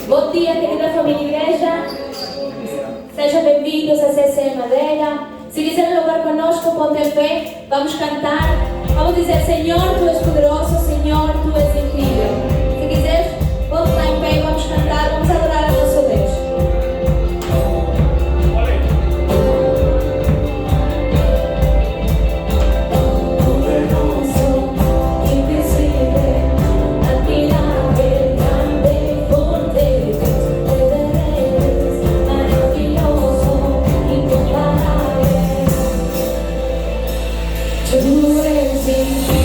Bom dia, querida família igreja. Sejam bem-vindos a CC Madeira. Se quiserem louvar conosco, ponte em pé. Vamos cantar. Vamos dizer: Senhor, Tu és poderoso. Senhor, Tu és incrível. Se quiseres, ponte lá em pé. Vamos cantar. Vamos adorar a nosso Deus. Tu és incrível.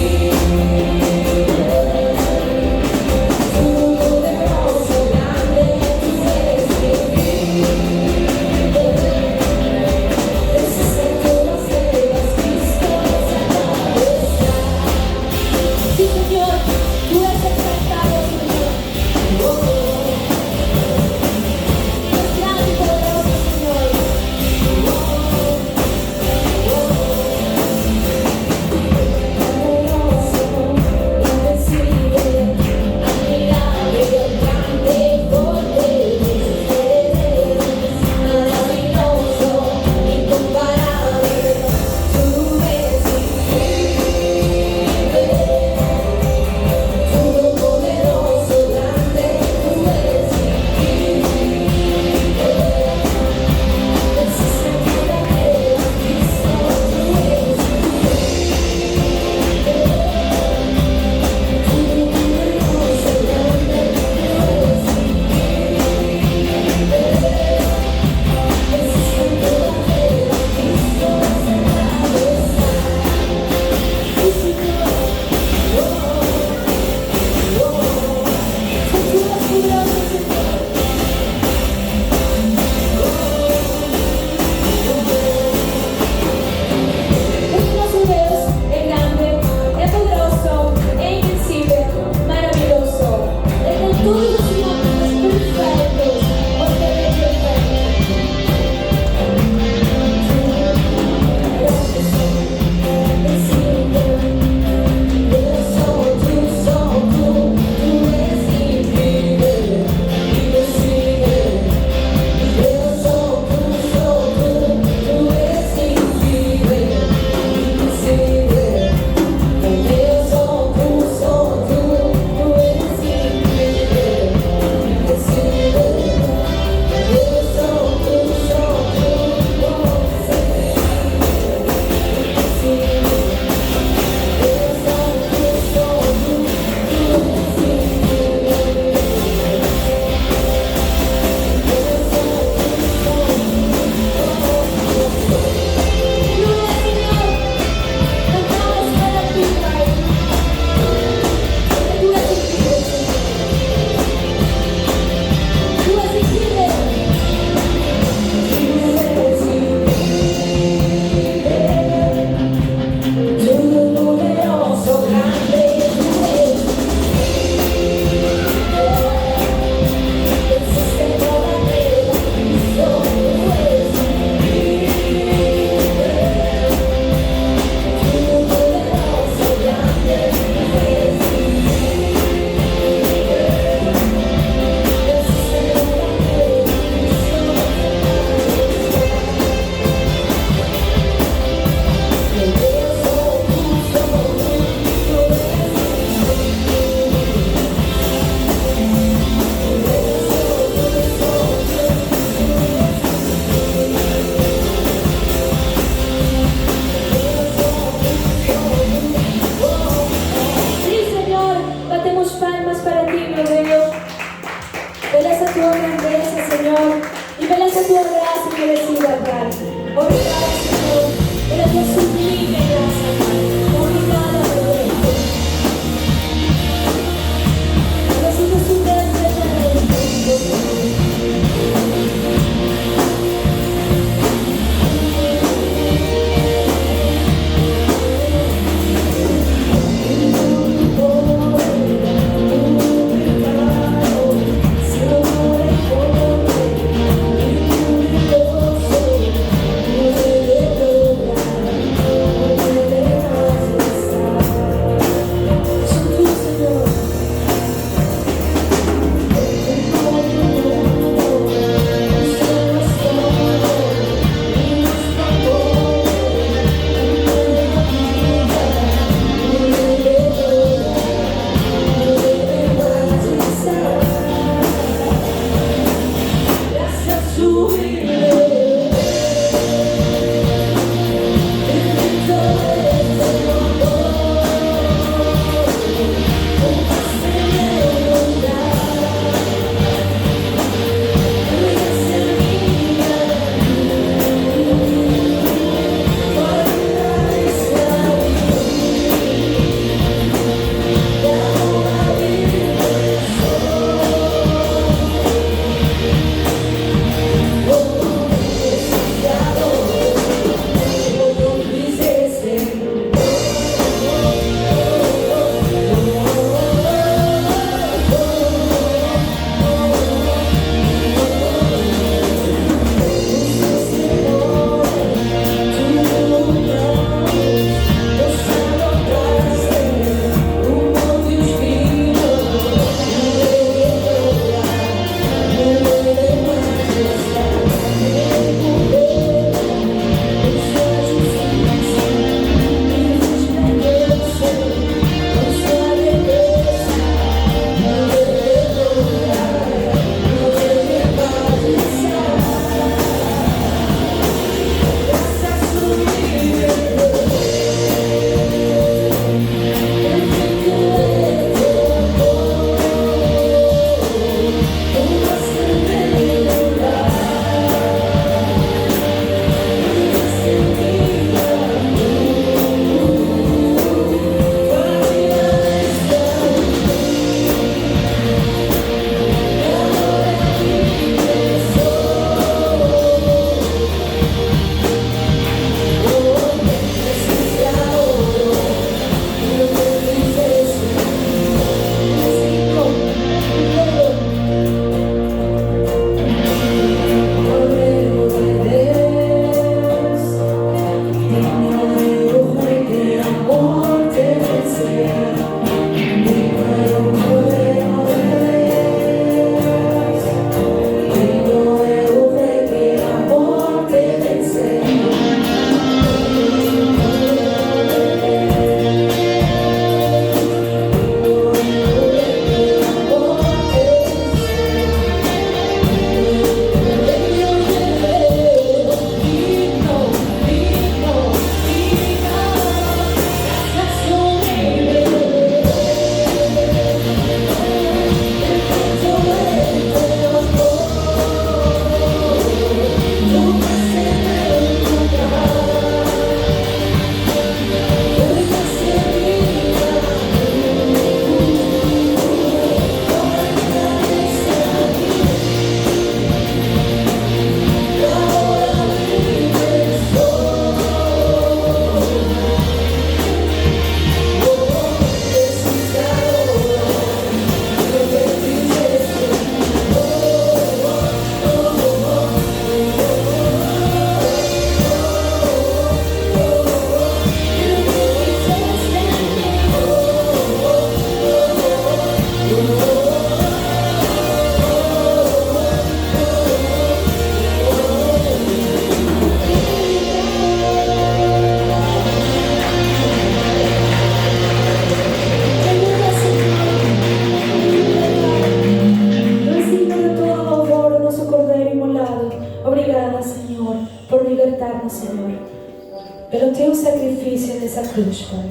cruz, Pai.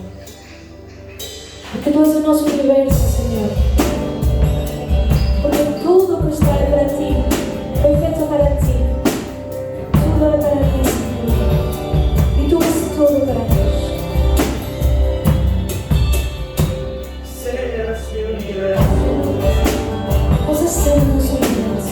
Porque Tu és o nosso universo, Senhor. Porque tudo que está para Ti foi feito para Ti. Tudo é para Ti, Senhor. E Tu és tudo para nós. Possa ser o nosso universo.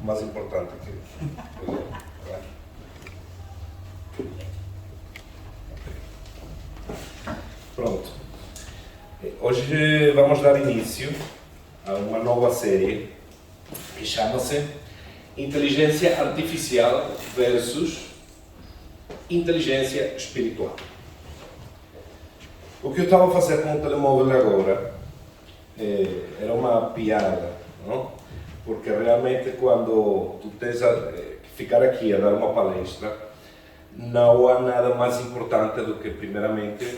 mais importante que pronto. Hoje vamos dar início a uma nova série que chama-se Inteligência Artificial versus Inteligência Espiritual. O que eu estava a fazer com o telemóvel agora era uma piada, não? Porque realmente quando tu tens que ficar aqui a dar uma palestra, não há nada mais importante do que, primeiramente,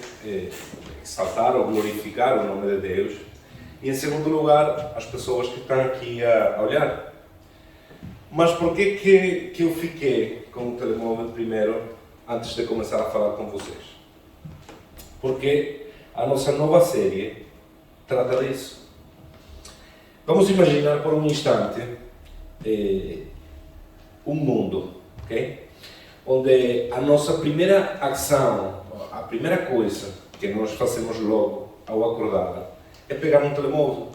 exaltar ou glorificar o nome de Deus. E, em segundo lugar, as pessoas que estão aqui a olhar. Mas por que eu fiquei com o telemóvel primeiro, antes de começar a falar com vocês? Porque a nossa nova série trata disso. Vamos imaginar por um instante um mundo, ok? Onde a nossa primeira ação, a primeira coisa que nós fazemos logo ao acordar é pegar um telemóvel.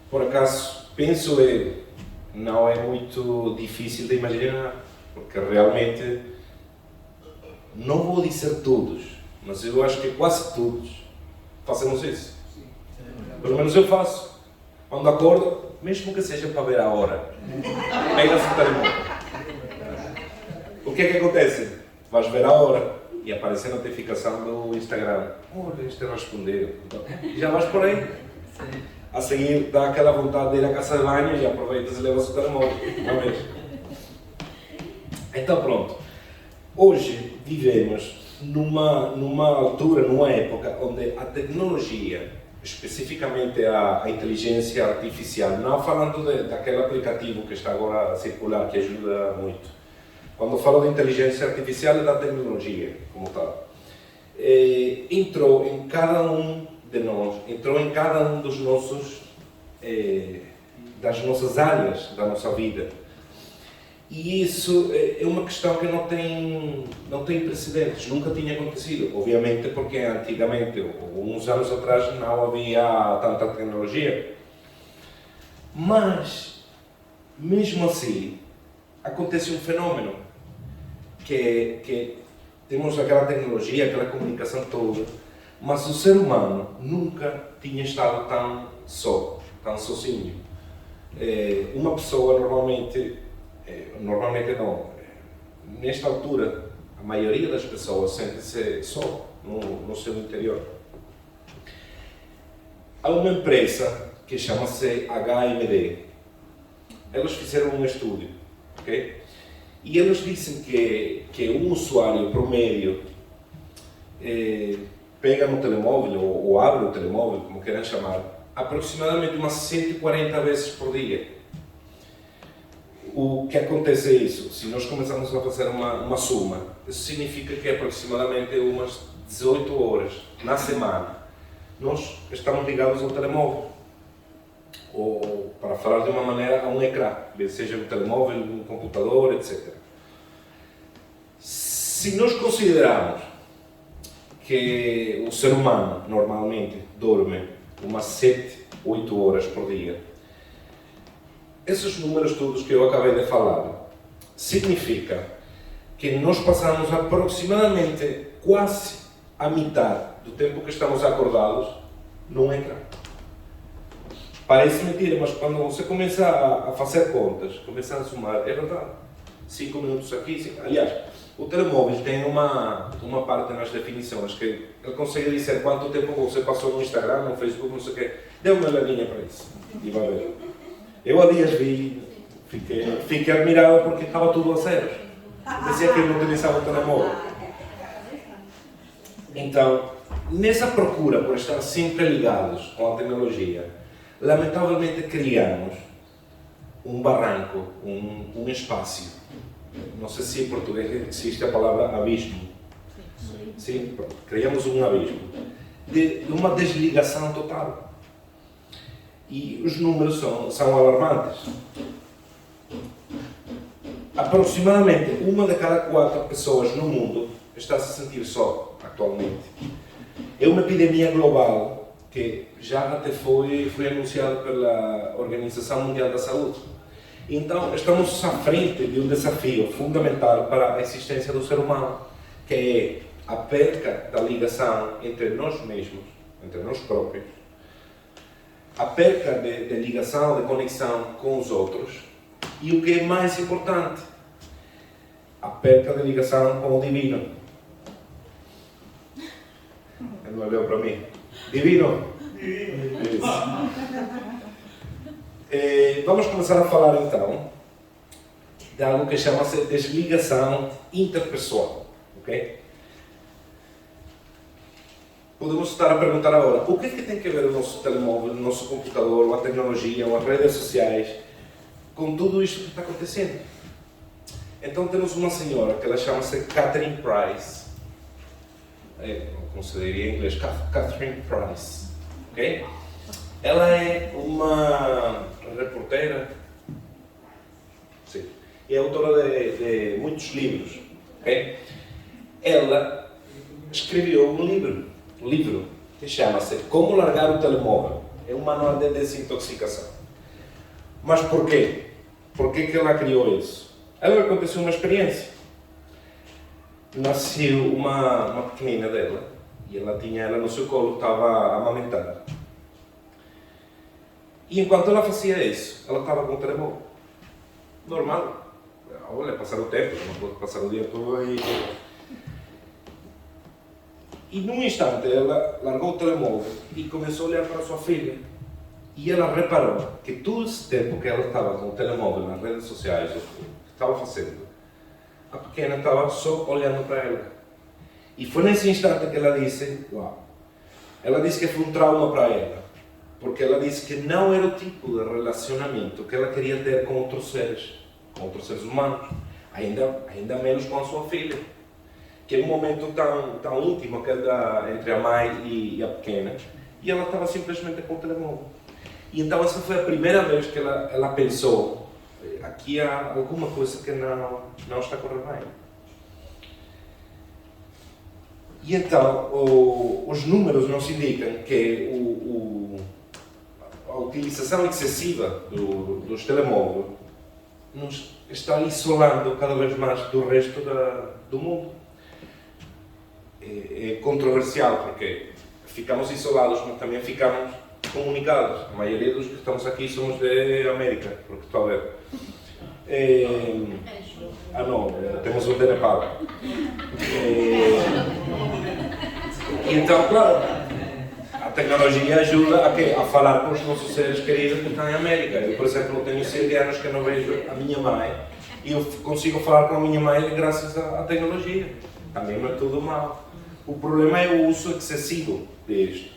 Por acaso, penso eu, não é muito difícil de imaginar, porque realmente, não vou dizer todos, mas eu acho que quase todos fazemos isso. Pelo menos eu faço. Quando acordo, mesmo que seja para ver a hora, pega-se o telemóvel. O que é que acontece? Vais ver a hora e aparece a notificação do Instagram. Olha, este respondeu. E já vais por aí. A seguir, dá aquela vontade de ir à casa de banho e aproveitas e levas o telemóvel. Uma vez. Então pronto. Hoje vivemos numa altura, numa época onde a tecnologia, especificamente a inteligência artificial, não falando daquele aplicativo que está agora a circular, que ajuda muito. Quando falo de inteligência artificial é da tecnologia, como tal. Entrou em cada um de nós, entrou em cada um dos nossos, das nossas áreas da nossa vida. E isso é uma questão que não tem precedentes, nunca tinha acontecido. Obviamente porque antigamente, ou uns anos atrás, não havia tanta tecnologia. Mas, mesmo assim, acontece um fenômeno, que temos aquela tecnologia, aquela comunicação toda, mas o ser humano nunca tinha estado tão só, tão sozinho. Uma pessoa normalmente não, nesta altura, a maioria das pessoas sente-se só no seu interior. Há uma empresa que chama-se HMD. Eles fizeram um estudo, ok? E eles dizem que um usuário promédio pega no telemóvel, ou abre o telemóvel, como queiram chamar, aproximadamente umas 140 vezes por dia. O que acontece é isso, se nós começarmos a fazer uma soma, isso significa que aproximadamente umas 18 horas na semana nós estamos ligados ao telemóvel. Ou, para falar de uma maneira, a um ecrã, seja um telemóvel, um computador, etc. Se nós considerarmos que o ser humano normalmente dorme umas 7, 8 horas por dia, esses números todos que eu acabei de falar, significa que nós passamos aproximadamente quase a metade do tempo que estamos acordados num ecrã. Parece mentira, mas quando você começa a fazer contas, começa a somar, é verdade. 5 minutos aqui, aliás, o telemóvel tem uma parte nas definições que ele consegue dizer quanto tempo você passou no Instagram, no Facebook, não sei o quê. Dê uma olhadinha para isso e vai ver. Eu há dias vi, fiquei admirado porque estava tudo a zero. Dizia que eu não utilizava o telemóvel. Então, nessa procura por estar sempre ligados com a tecnologia, lamentavelmente criamos um barranco, um espaço. Não sei se em português existe a palavra abismo. Sim, criamos um abismo de uma desligação total. E os números são alarmantes. Aproximadamente 1 de cada 4 pessoas no mundo está a se sentir só atualmente. É uma epidemia global que já até foi anunciada pela Organização Mundial da Saúde. Então, estamos à frente de um desafio fundamental para a existência do ser humano, que é a perca da ligação entre nós mesmos, entre nós próprios, a perca de ligação, de conexão com os outros, e o que é mais importante, a perca de ligação com o divino. Ele não olhou para mim. Divino? Vamos começar a falar então de algo que chama-se desligação interpessoal. Okay? Podemos estar a perguntar agora, o que é que tem a ver o nosso telemóvel, o nosso computador, a tecnologia, as redes sociais, com tudo isto que está acontecendo? Então temos uma senhora que ela chama-se Catherine Price, como se diria em inglês, Catherine Price, ok? Ela é uma reportera, sim, e é autora de muitos livros, ok? Ela escreveu um livro que chama-se Como Largar o Telemóvel. É um manual de desintoxicação. Mas por quê? Por que ela criou isso? Ela aconteceu uma experiência. Nasceu uma pequenina dela e ela tinha ela no seu colo, estava a amamentar. E enquanto ela fazia isso, ela estava com o telemóvel. Normal. Olha, passar o tempo, não pode passar o dia todo aí. E num instante ela largou o telemóvel e começou a olhar para a sua filha. E ela reparou que todo esse tempo que ela estava com o telemóvel nas redes sociais, o que estava fazendo, a pequena estava só olhando para ela. E foi nesse instante que ela disse, uau. Ela disse que foi um trauma para ela. Porque ela disse que não era o tipo de relacionamento que ela queria ter com outros seres humanos. Ainda menos com a sua filha. Que é um momento tão íntimo que é entre a mãe e a pequena, e ela estava simplesmente com o telemóvel. E então essa foi a primeira vez que ela pensou, aqui há alguma coisa que não está a correr bem. E então os números nos indicam que a utilização excessiva dos telemóveis nos está isolando cada vez mais do resto do mundo. É controversial porque ficamos isolados, mas também ficamos comunicados. A maioria dos que estamos aqui somos de América, porque estou a ver. Não, temos um de Nepal. E então, claro, a tecnologia ajuda a falar com os nossos seres queridos que estão em América. Eu, por exemplo, tenho 7 anos que não vejo a minha mãe e eu consigo falar com a minha mãe graças à tecnologia. Também não é tudo mal. O problema é o uso excessivo disto.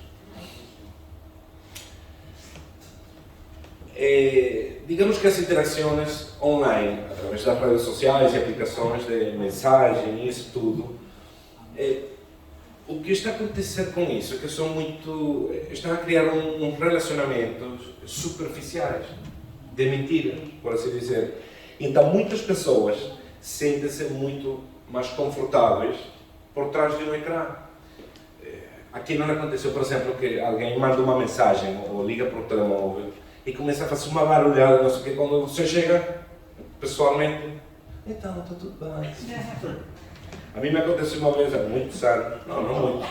Digamos que as interações online, através das redes sociais e aplicações de mensagem e isso tudo, o que está a acontecer com isso é que estão a criar uns relacionamentos superficiais, de mentira, por assim dizer. Então muitas pessoas sentem-se muito mais confortáveis por trás de um ecrã. Aqui não aconteceu, por exemplo, que alguém manda uma mensagem ou liga para o telemóvel e começa a fazer uma barulhada, não sei o quê, quando você chega pessoalmente, então, está tudo bem. A mim me aconteceu uma vez há muitos anos, não muito,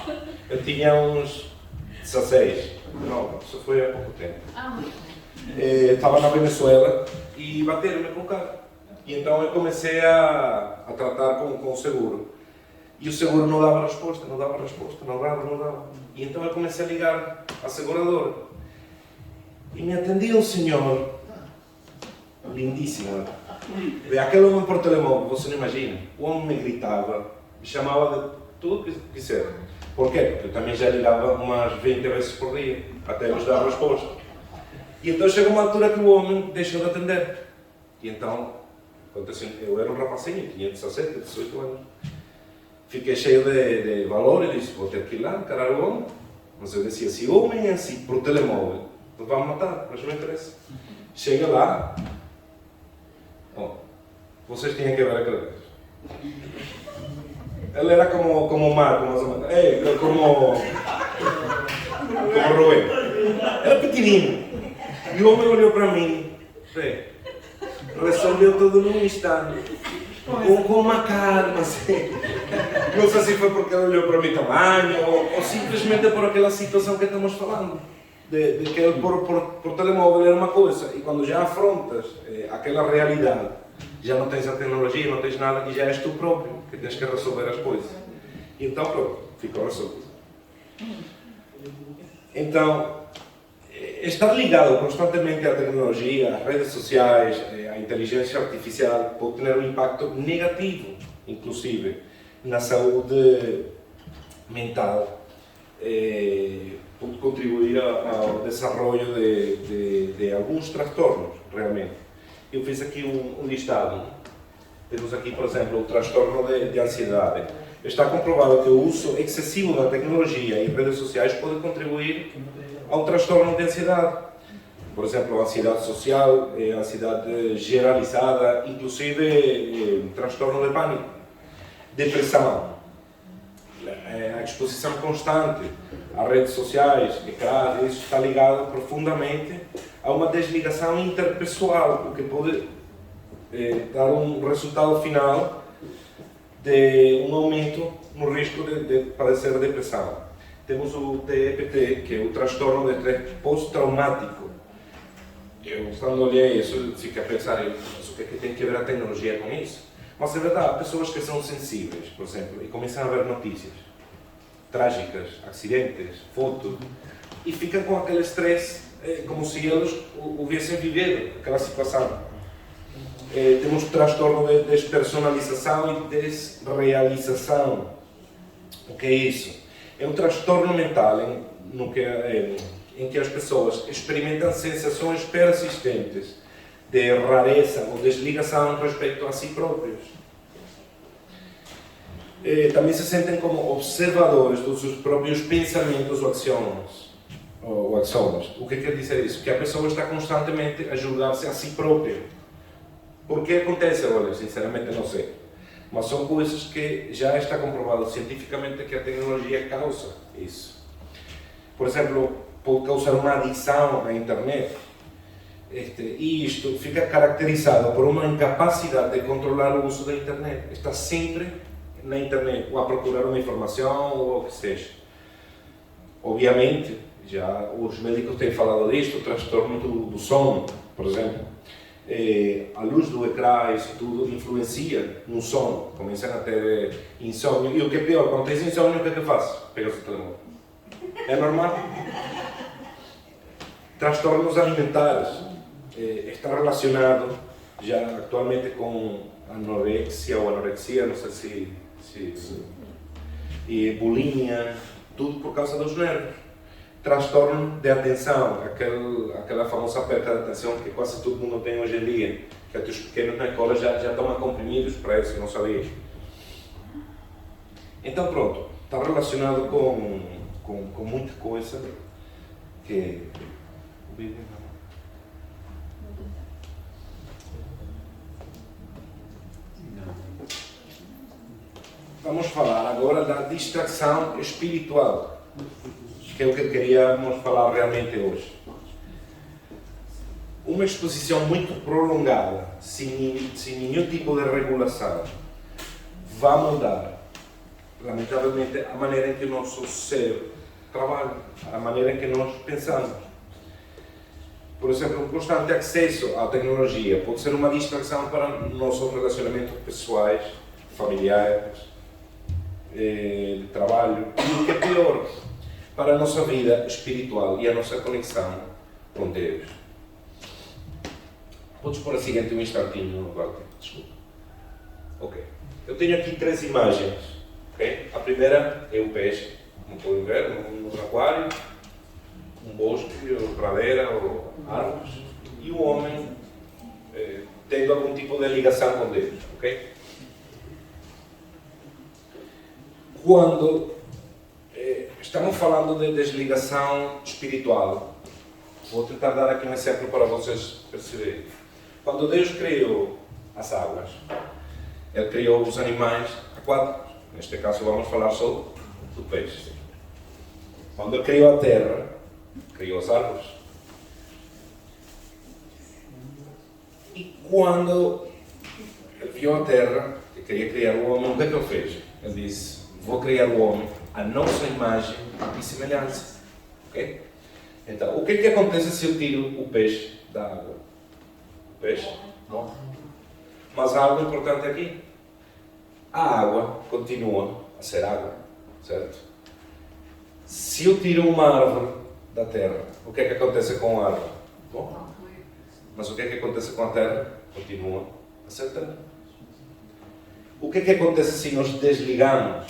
eu tinha uns 16, não, isso foi há pouco tempo. Estava na Venezuela e bateram-me com o carro. E então eu comecei a tratar com o seguro. E o seguro não dava resposta. E então eu comecei a ligar à seguradora. E me atendia um senhor, lindíssimo. Aquele homem por telemóvel, você não imagina. O homem me gritava, me chamava de tudo que quiser. Por quê? Porque eu também já ligava umas 20 vezes por dia, até eles dar resposta. E então chegou uma altura que o homem deixou de atender. E então, eu era um rapazinho, tinha 17, 18 anos. Fiquei cheio de valor e disse, vou ter que ir lá, encarar o homem. Mas eu dizia, se o homem é assim, por telemóvel, não vai me matar, mas não me interessa. Chega lá, vocês tinham que ver aquela vez. Ele era como o Marco, mais ou menos. Como o Rubén. Era pequenino. E o homem olhou para mim. Resolveu tudo num instante. Com uma calma, assim. Não sei se foi porque ele olhou para mim tamanho ou simplesmente por aquela situação que estamos falando. De que ele por telemóvel era uma coisa e quando já afrontas aquela realidade, já não tens a tecnologia, não tens nada e já és tu próprio que tens que resolver as coisas. E então pronto, ficou resolvido. Então, Estar ligado constantemente à tecnologia, às redes sociais, à inteligência artificial pode ter um impacto negativo, inclusive, na saúde mental. Pode contribuir ao desenvolvimento de alguns transtornos, realmente. Eu fiz aqui um listado. Temos aqui, por exemplo, o transtorno de ansiedade. Está comprovado que o uso excessivo da tecnologia e redes sociais pode contribuir a um transtorno de ansiedade. Por exemplo, ansiedade social, ansiedade generalizada, inclusive transtorno de pânico. Depressão. A exposição constante às redes sociais, ecrãs, isso está ligado profundamente a uma desligação interpessoal, o que pode dar um resultado final de um aumento no risco de padecer depressão. Temos o TEPT, que é o transtorno de estresse pós-traumático. Eu, quando olhei isso, fiquei a pensar, o que é que tem que ver a tecnologia com isso? Mas é verdade, há pessoas que são sensíveis, por exemplo, e começam a ver notícias trágicas, acidentes, fotos, e ficam com aquele estresse como se eles houvessem vivido aquela situação. Temos o transtorno de despersonalização e desrealização. O que é isso? É um transtorno mental em que as pessoas experimentam sensações persistentes de rareza ou desligação respeito a si próprios. Também se sentem como observadores dos seus próprios pensamentos ou ações. O que quer dizer isso? Que a pessoa está constantemente a julgar-se a si própria. Por que acontece? Olha, sinceramente não sei. Mas são coisas que já está comprovado cientificamente que a tecnologia causa isso. Por exemplo, pode causar uma adição à internet. E isto fica caracterizado por uma incapacidade de controlar o uso da internet. Está sempre na internet, ou a procurar uma informação, ou o que seja. Obviamente, já os médicos têm falado disto, o transtorno do sono, por exemplo. A luz do ecrã, isso tudo influencia no sono. Começam a ter insônia. E o que é pior, quando tens insônia, o que é que fazes? Pegas o telemóvel. É normal. Transtornos alimentares. Está relacionado já atualmente com anorexia ou anorexia, não sei se e bulimia, tudo por causa dos nervos. Transtorno de atenção, aquela famosa perda de atenção que quase todo mundo tem hoje em dia, que até os pequenos na escola já tomam comprimidos para isso, não sabia. Então pronto, está relacionado com muita coisa que... Vamos falar agora da distração espiritual, que é o que queríamos falar realmente hoje. Uma exposição muito prolongada, sem nenhum tipo de regulação, vai mudar, lamentavelmente, a maneira em que o nosso cérebro trabalha, a maneira em que nós pensamos. Por exemplo, um constante acesso à tecnologia pode ser uma distração para nossos relacionamentos pessoais, familiares, de trabalho, e o que é pior, para a nossa vida espiritual e a nossa conexão com Deus. Podes pôr a seguinte um instantinho, Walter? Desculpa. Ok. Eu tenho aqui 3 imagens. Okay? A primeira é o peixe, como podem ver, num aquário, um bosque, ou pradeira, ou árvores, e o homem tendo algum tipo de ligação com Deus. Okay? Quando estamos falando de desligação espiritual, vou tentar dar aqui um exemplo para vocês perceberem. Quando Deus criou as águas, Ele criou os animais aquáticos. Neste caso vamos falar só do peixe. Quando Ele criou a terra, criou as árvores. E quando Ele viu a terra e queria criar o homem, o que é que Ele fez? Ele disse: vou criar o homem à nossa imagem e semelhança. Okay? Então, o que é que acontece se eu tiro o peixe da água? O peixe morre. Mas há algo importante aqui. A água continua a ser água, certo? Se eu tiro uma árvore da terra, o que é que acontece com a árvore? Bom, mas o que é que acontece com a terra? Continua a ser terra. O que é que acontece se nós desligamos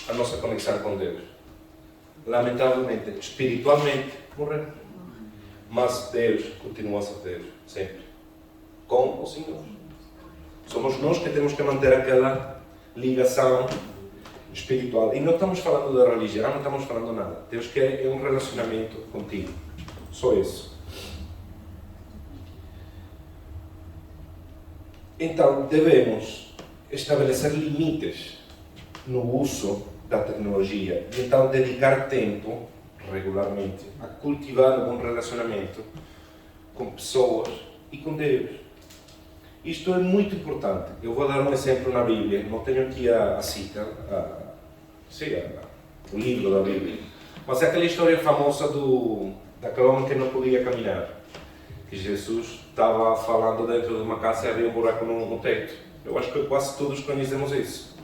a nossa conexão com Deus? Lamentavelmente, espiritualmente, morremos. Mas Deus continua a ser Deus, sempre. Com ou sem nós. Somos nós que temos que manter aquela ligação espiritual. E não estamos falando da religião, não estamos falando nada. Deus quer um relacionamento contigo. Só isso. Então, devemos estabelecer limites no uso da tecnologia e então dedicar tempo, regularmente, a cultivar um bom relacionamento com pessoas e com Deus. Isto é muito importante. Eu vou dar um exemplo na Bíblia. Não tenho aqui a cita, o livro da Bíblia. Mas é aquela história famosa daquele homem que não podia caminhar. Que Jesus estava falando dentro de uma casa e havia um buraco no teto. Eu acho que quase todos conhecemos isso.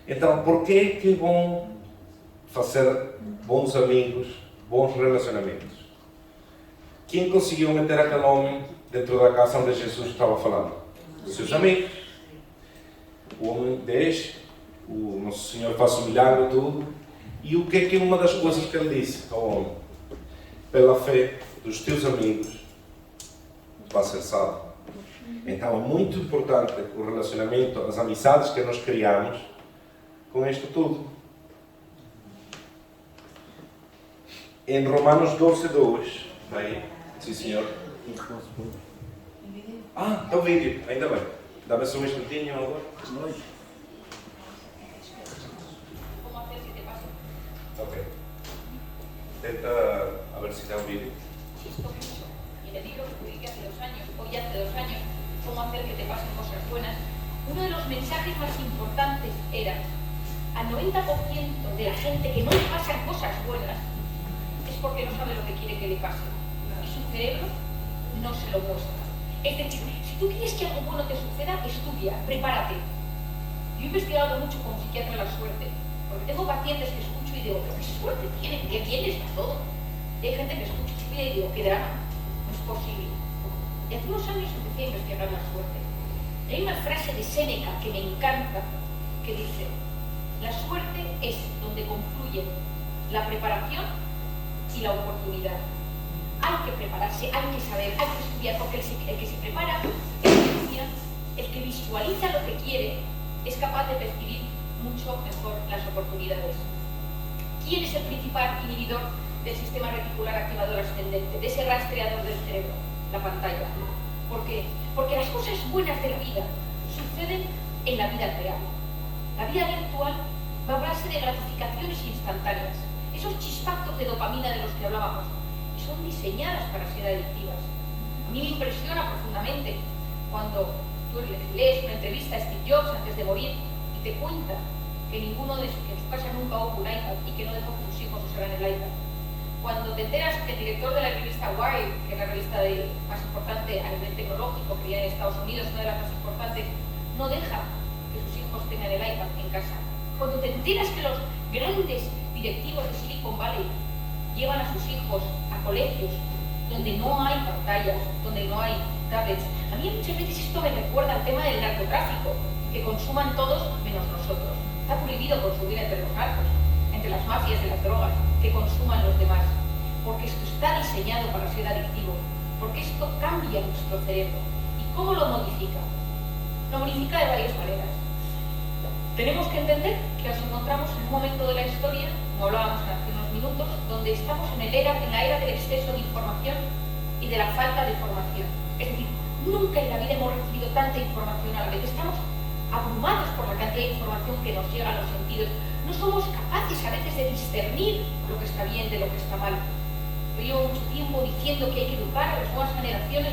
Então, por que é bom fazer bons amigos, bons relacionamentos? Quem conseguiu meter aquele homem dentro da casa onde Jesus estava falando? Os seus amigos. O homem deixa, o Nosso Senhor faz o milagre e tudo. E o que é uma das coisas que ele disse ao homem? Pela fé dos teus amigos, vai ser salvo. Então é muito importante o relacionamento, as amizades que nós criamos com isto tudo. Em Romanos 12:2, bem, sim senhor. Está o vídeo, ainda bem. Dá-me só um instantinho agora. Ok. Tenta a ver si da un vídeo. Y el libro que publiqué hace 2 años, hoy hace 2 años, cómo hacer que te pasen cosas buenas, uno de los mensajes más importantes era: al 90% de la gente que no le pasan cosas buenas es porque no sabe lo que quiere que le pase. Y su cerebro no se lo muestra. Es decir, si tú quieres que algo bueno te suceda, estudia, prepárate. Yo he investigado mucho como psiquiatra la suerte, porque tengo pacientes que escucho y digo, pero qué suerte tienen, ¿qué tienes para todo? Y hay gente que escucha y digo, qué drama, no es posible. Y hace unos años empecé a investigar la suerte. Y hay una frase de Séneca que me encanta, que dice: la suerte es donde confluyen la preparación y la oportunidad. Hay que prepararse, hay que saber, hay que estudiar, porque el que se prepara, el que estudia, el que visualiza lo que quiere, es capaz de percibir mucho mejor las oportunidades. ¿Quién es el principal inhibidor del sistema reticular activador ascendente, de ese rastreador del cerebro? La pantalla. ¿Por qué? Porque las cosas buenas de la vida suceden en la vida real. La vida virtual va a base de gratificaciones instantáneas, esos chispazos de dopamina de los que hablábamos, y son diseñadas para ser adictivas. A mí me impresiona profundamente cuando tú lees una entrevista a Steve Jobs antes de morir y te cuenta que que en su casa nunca hubo un iPad y que no dejó que sus hijos usaran el iPad. Cuando te enteras que el director de la revista Wired, que es la revista más importante a nivel tecnológico que hay en Estados Unidos, una de las más importantes, no deja que sus hijos tengan el iPad en casa. Cuando te enteras que los grandes directivos de Silicon Valley llevan a sus hijos a colegios donde no hay pantallas, donde no hay tablets. A mí muchas veces esto me recuerda al tema del narcotráfico, que consuman todos menos nosotros. Está prohibido consumir entre los narcos, entre las mafias de las drogas, que consuman los demás, porque esto está diseñado para ser adictivo, porque esto cambia nuestro cerebro. ¿Y cómo lo modifica? Lo modifica de varias maneras. Tenemos que entender que nos encontramos en un momento de la historia, como hablábamos hace unos minutos, donde estamos en la era del exceso de información y de la falta de formación. Es decir, nunca en la vida hemos recibido tanta información a la vez. Estamos abrumados por la cantidad de información que nos llega a los sentidos. No somos capaces a veces de discernir lo que está bien de lo que está mal. Yo llevo mucho tiempo diciendo que hay que educar a las nuevas generaciones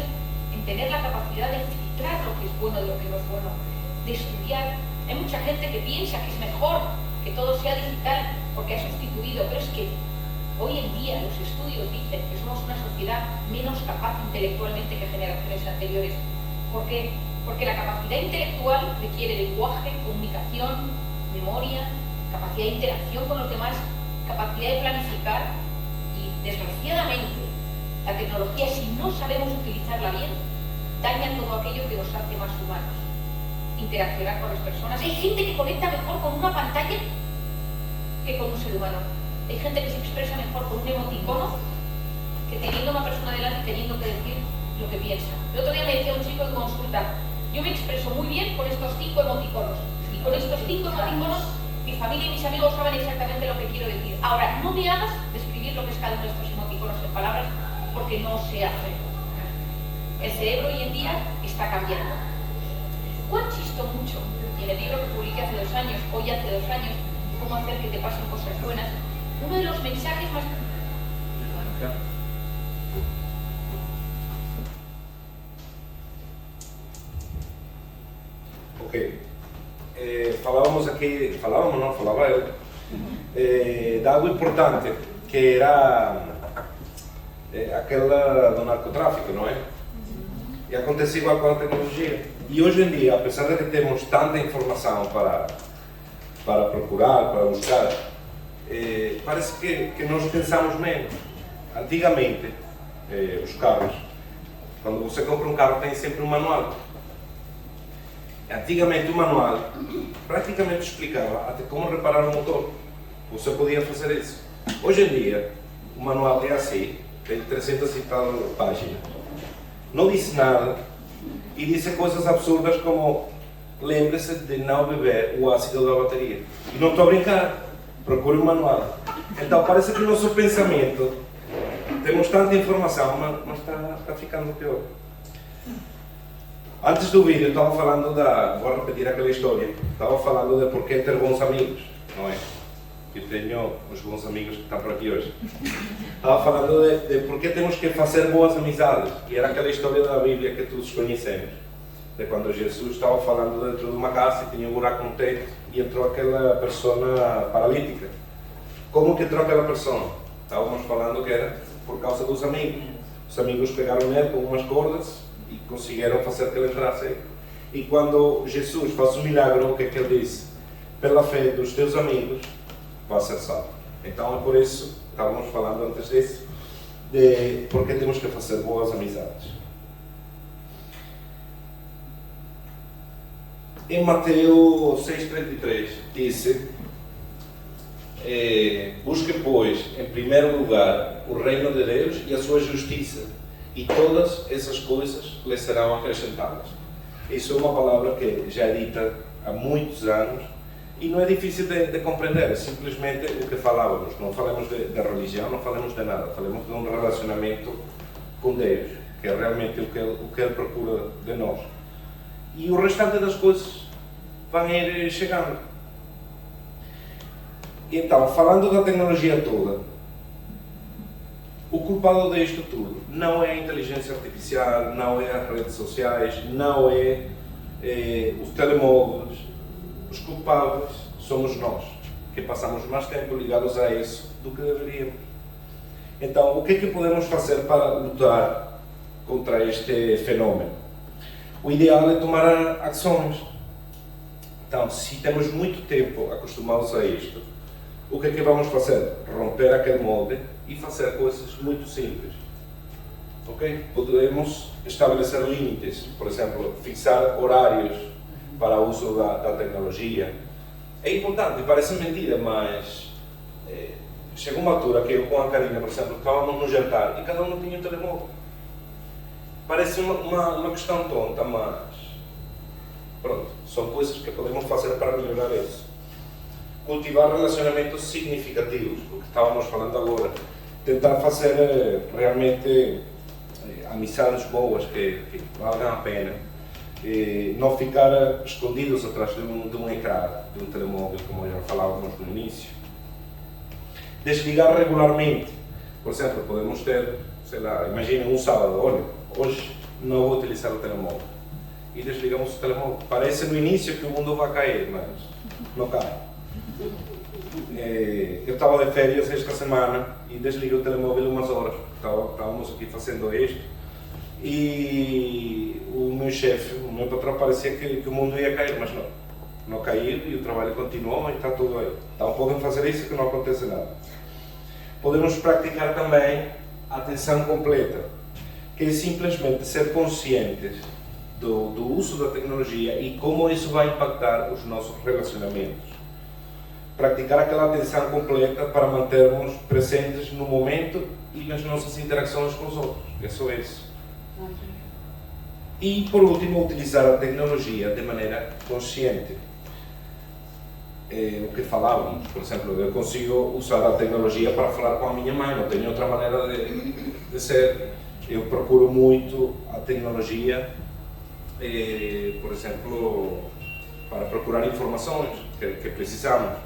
en tener la capacidad de filtrar lo que es bueno de lo que no es bueno, de estudiar. Hay mucha gente que piensa que es mejor que todo sea digital porque ha sustituido, pero es que hoy en día los estudios dicen que somos una sociedad menos capaz intelectualmente que generaciones anteriores. ¿Por qué? Porque la capacidad intelectual requiere lenguaje, comunicación, memoria, capacidad de interacción con los demás, capacidad de planificar, y Desgraciadamente, la tecnología, si no sabemos utilizarla bien, daña todo aquello que nos hace más humanos. Interaccionar con las personas. Hay gente que conecta mejor con una pantalla que con un ser humano. Hay gente que se expresa mejor con un emoticono que teniendo una persona delante y teniendo que decir lo que piensa. El otro día me decía un chico en consulta, yo me expreso muy bien con estos 5 emoticonos. Y con estos 5 emoticonos, mi familia y mis amigos saben exactamente lo que quiero decir. Ahora, no me hagas describir lo que es cada uno de estos emoticonos en palabras, porque no sé hacerlo. El cerebro hoy en día está cambiando. Juan chistó mucho, y en el libro que publiqué hace 2 años, hoy hace 2 años, cómo hacer que te pasen cosas buenas, uno de los mensajes más... Ok. Falava eu, de algo importante, que era aquela do narcotráfico, não é? E acontece igual com a tecnologia. E hoje em dia, apesar de que temos tanta informação para procurar, para buscar, parece que nós pensamos menos. Antigamente, os carros, quando você compra um carro, tem sempre um manual. Antigamente o manual praticamente explicava até como reparar o motor. Você podia fazer isso. Hoje em dia, o manual é assim, tem 300 e tal páginas. Não disse nada e disse coisas absurdas como lembre-se de não beber o ácido da bateria. E não estou a brincar, procure o manual. Então parece que o nosso pensamento, temos tanta informação, mas está ficando pior. Antes do vídeo, estava falando vou repetir aquela história, estava falando de por que ter bons amigos, não é? Eu tenho os bons amigos que estão por aqui hoje. Estava falando de por que temos que fazer boas amizades, e era aquela história da Bíblia que todos conhecemos, de quando Jesus estava falando dentro de uma casa e tinha um buraco no teto e entrou aquela pessoa paralítica. Como que entrou aquela pessoa? Estávamos falando que era por causa dos amigos. Os amigos pegaram nele com umas cordas e conseguiram fazer que ele entrasse. E quando Jesus faz um milagre, o que é que ele diz? Pela fé dos teus amigos, vai ser salvo. Então é por isso, estávamos falando antes disso, de porque temos que fazer boas amizades. Em Mateus 6,33 disse: busque, pois, em primeiro lugar o reino de Deus e a sua justiça, e todas essas coisas lhe serão acrescentadas. Isso é uma palavra que já é dita há muitos anos e não é difícil de compreender, é simplesmente o que falávamos. Não falamos de religião, não falamos de nada, falamos de um relacionamento com Deus, que é realmente o que Ele procura de nós. E o restante das coisas vão ir chegando. Então, falando da tecnologia toda, o culpado disto tudo não é a inteligência artificial, não é as redes sociais, não é os telemóveis. Os culpados somos nós, que passamos mais tempo ligados a isso do que deveríamos. Então, o que é que podemos fazer para lutar contra este fenômeno? O ideal é tomar ações. Então, se temos muito tempo acostumados a isto, o que é que vamos fazer? Romper aquele molde e fazer coisas muito simples. Ok? Podemos estabelecer limites, por exemplo, fixar horários para o uso da tecnologia. É importante, parece mentira, mas chegou uma altura que eu com a Karina, por exemplo, estávamos no jantar e cada um tinha um telemóvel. Parece uma questão tonta, mas pronto, são coisas que podemos fazer para melhorar isso. Cultivar relacionamentos significativos, o que estávamos falando agora. Tentar fazer realmente amizades boas que valham a pena. Não ficar escondidos atrás de um ecrã, de um telemóvel, como já falávamos no início. Desligar regularmente. Por exemplo, podemos ter, sei lá, imaginem um sábado, olha, hoje não vou utilizar o telemóvel. E desligamos o telemóvel. Parece no início que o mundo vai cair, mas não cai. Eu estava de férias esta semana e desliguei o telemóvel umas horas. Estávamos aqui fazendo isto e o meu chefe, o meu patrão, parecia que o mundo ia cair, mas não caiu e o trabalho continuou e está tudo aí. Então podem fazer isso que não acontece nada. podemos praticar também a atenção completa, que é simplesmente ser conscientes do uso da tecnologia e como isso vai impactar os nossos relacionamentos. Praticar aquela atenção completa para mantermos presentes no momento e nas nossas interações com os outros. É só isso. E, por último, utilizar a tecnologia de maneira consciente. O que falávamos, por exemplo, eu consigo usar a tecnologia para falar com a minha mãe, não tenho outra maneira de ser. Eu procuro muito a tecnologia, por exemplo, para procurar informações que precisamos.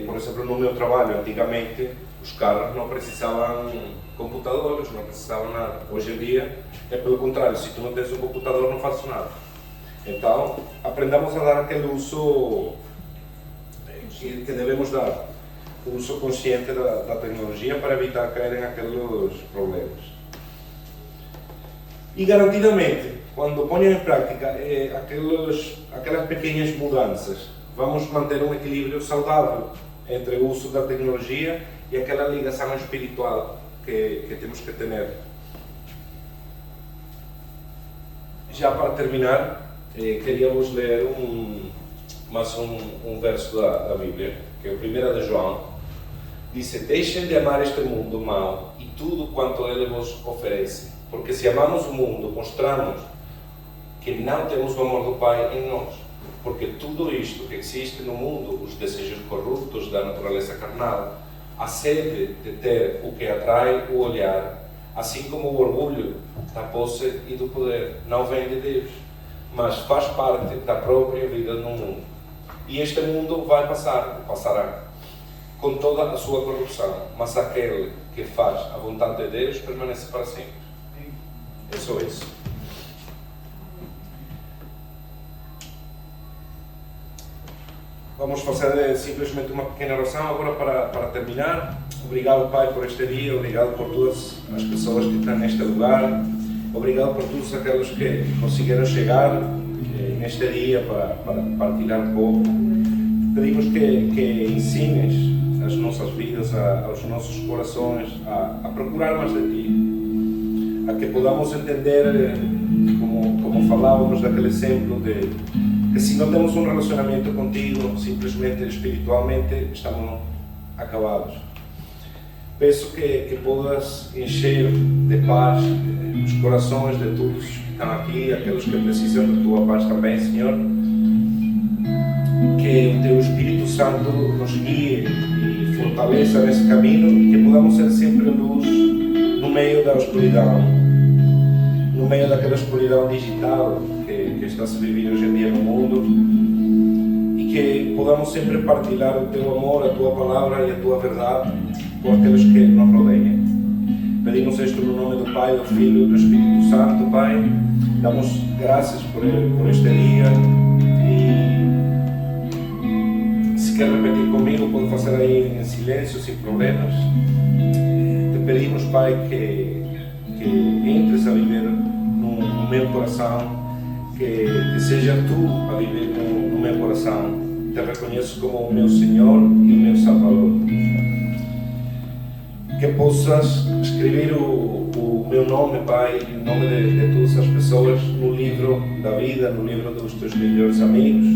Por exemplo, no meu trabalho, antigamente, os carros não precisavam computadores, não precisavam nada. Hoje em dia, é pelo contrário, se tu não tens um computador, não fazes nada. Então, aprendamos a dar aquele uso que devemos dar, o uso consciente da tecnologia para evitar cair em aqueles problemas. E garantidamente, quando ponham em prática aquelas pequenas mudanças, vamos manter um equilíbrio saudável entre o uso da tecnologia e aquela ligação espiritual que temos que ter. Já para terminar, queria vos ler mais um verso da Bíblia, que é o 1 de João. Diz: deixem de amar este mundo mau e tudo quanto ele vos oferece, porque se amamos o mundo, mostramos que não temos o amor do Pai em nós. Porque tudo isto que existe no mundo, os desejos corruptos da natureza carnal, a sede de ter o que atrai o olhar, assim como o orgulho da posse e do poder, não vem de Deus, mas faz parte da própria vida no mundo. E este mundo passará, com toda a sua corrupção, mas aquele que faz a vontade de Deus permanece para sempre. É só isso. Vamos fazer simplesmente uma pequena oração agora para terminar. Obrigado, Pai, por este dia. Obrigado por todas as pessoas que estão neste lugar. Obrigado por todos aqueles que conseguiram chegar neste dia para partilhar um pouco. Pedimos que ensines as nossas vidas, aos nossos corações, a procurar mais de Ti. A que podamos entender, como falávamos daquele exemplo que se não temos um relacionamento contigo, simplesmente espiritualmente, estamos acabados. Peço que podas encher de paz os corações de todos que estão aqui, aqueles que precisam da Tua paz também, Senhor. Que o Teu Espírito Santo nos guie e fortaleça nesse caminho e que podamos ser sempre luz no meio da escuridão, no meio daquela escuridão digital que está se vivendo hoje em dia no mundo, e que podamos sempre partilhar o Teu amor, a Tua palavra e a Tua verdade com aqueles que nos rodeiam. Pedimos isto no nome do Pai, do Filho e do Espírito Santo, Pai. Damos graças por este dia e se quer repetir comigo, pode fazer aí em silêncio, sem problemas. Te pedimos, Pai, que entres a viver no meu coração, que seja Tu a viver no meu coração. Te reconheço como o meu Senhor e o meu Salvador. Que possas escrever o meu nome, Pai, e o nome de todas as pessoas no livro da vida, no livro dos Teus melhores amigos.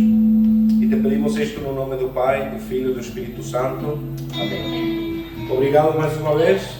E te pedimos isto no nome do Pai, do Filho e do Espírito Santo. Amém. Obrigado mais uma vez.